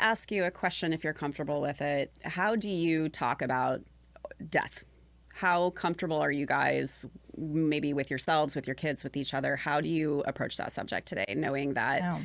ask you a question if you're comfortable with it. How do you talk about death? How comfortable are you guys, maybe with yourselves, with your kids, with each other? How do you approach that subject today, knowing that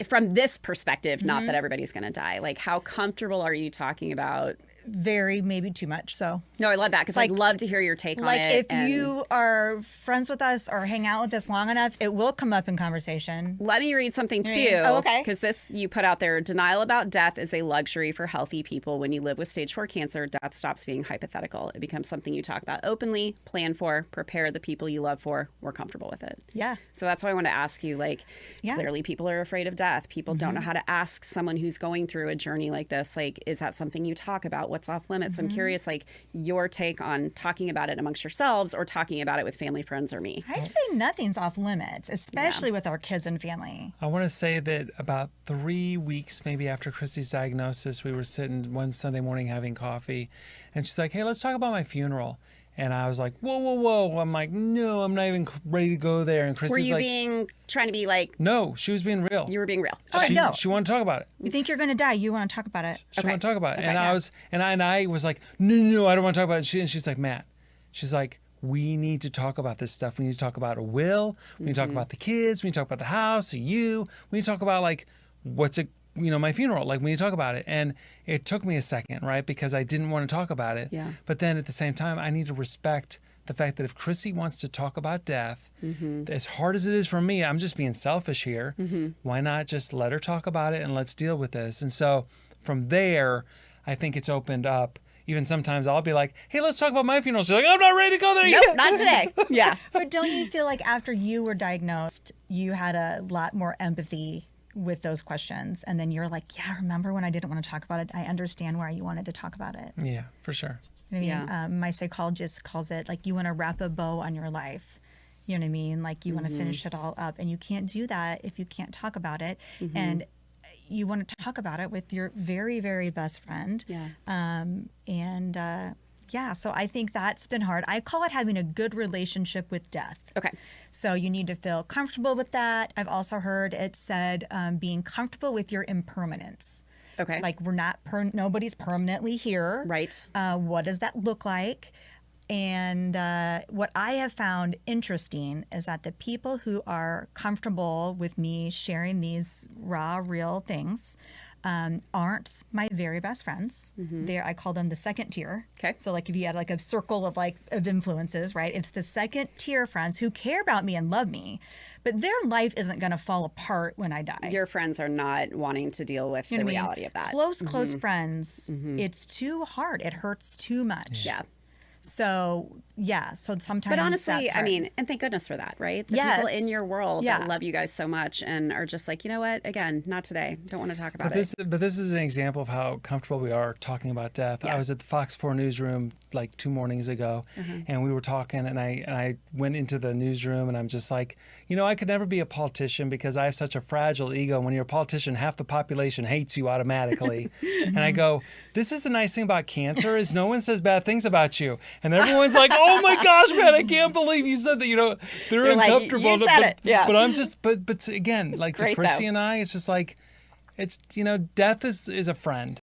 from this perspective, not that everybody's going to die, like how comfortable are you talking about? Very, maybe too much. So no, I love that because I'd love to hear your take on it. Like if you are friends with us or hang out with us long enough, it will come up in conversation. Let me read something too. Oh, okay. Because this you put out there: denial about death is a luxury for healthy people. When you live with stage 4 cancer, death stops being hypothetical. It becomes something you talk about openly, plan for, prepare the people you love for. We're comfortable with it. Yeah. So that's why I want to ask you. Like, clearly, people are afraid of death. People don't know how to ask someone who's going through a journey like this. Like, is that something you talk about? What's off limits? I'm curious, like, your take on talking about it amongst yourselves or talking about it with family, friends, or me. I'd say nothing's off limits, especially with our kids and family. I want to say that about 3 weeks maybe after Chrissy's diagnosis, we were sitting one Sunday morning having coffee, and she's like, hey, let's talk about my funeral. And I was like, whoa, whoa, whoa. I'm like, no, I'm not even ready to go there. And Chrissy's like... Were you trying to be like... No, she was being real. You were being real. Okay. No. She wanted to talk about it. You think you're going to die. You want to talk about it. She wanted to talk about it. And I was like, no, I don't want to talk about it. And she's like, Matt, she's like, we need to talk about this stuff. We need to talk about a will. We need to talk about the kids. We need to talk about the house, you. We need to talk about like, what's it, my funeral, like we need to talk about it. And it took me a second, right? Because I didn't want to talk about it. Yeah. But then at the same time, I need to respect the fact that if Chrissy wants to talk about death, as hard as it is for me, I'm just being selfish here. Why not just let her talk about it and let's deal with this? And so from there, I think it's opened up. Even sometimes I'll be like, hey, let's talk about my funeral. She's like, I'm not ready to go there yet. Nope, not today. Yeah. But don't you feel like after you were diagnosed, you had a lot more empathy with those questions? And then you're like, yeah, remember when I didn't want to talk about it? I understand why you wanted to talk about it. Yeah, for sure. You know what I mean? My psychologist calls it like you want to wrap a bow on your life. You know what I mean? Like you want to finish it all up. And you can't do that if you can't talk about it. And you want to talk about it with your very, very best friend. Yeah. So I think that's been hard. I call it having a good relationship with death. Okay. So you need to feel comfortable with that. I've also heard it said being comfortable with your impermanence. Okay. Like we're not, nobody's permanently here. Right. What does that look like? And what I have found interesting is that the people who are comfortable with me sharing these raw, real things aren't my very best friends. I call them the second tier. Okay. So like if you had like a circle of of influences, right? It's the second tier friends who care about me and love me, but their life isn't going to fall apart when I die. Your friends are not wanting to deal with the reality of that. Close friends, it's too hard. It hurts too much. Yeah. So sometimes. But honestly, I mean, and thank goodness for that, right? The people in your world that love you guys so much and are just like, you know what? Again, not today. Don't want to talk about it. But this is an example of how comfortable we are talking about death. Yeah. I was at the Fox 4 newsroom like 2 mornings ago, and we were talking, and I went into the newsroom, and I'm just like, I could never be a politician because I have such a fragile ego. When you're a politician, half the population hates you automatically. And I go, this is the nice thing about cancer is no one says bad things about you. And everyone's like, oh my gosh, man, I can't believe you said that. They're uncomfortable. Like, you said it. Yeah. But I'm just, but again, it's like great, to Chrissy though. and I, it's just like, it's, death is a friend.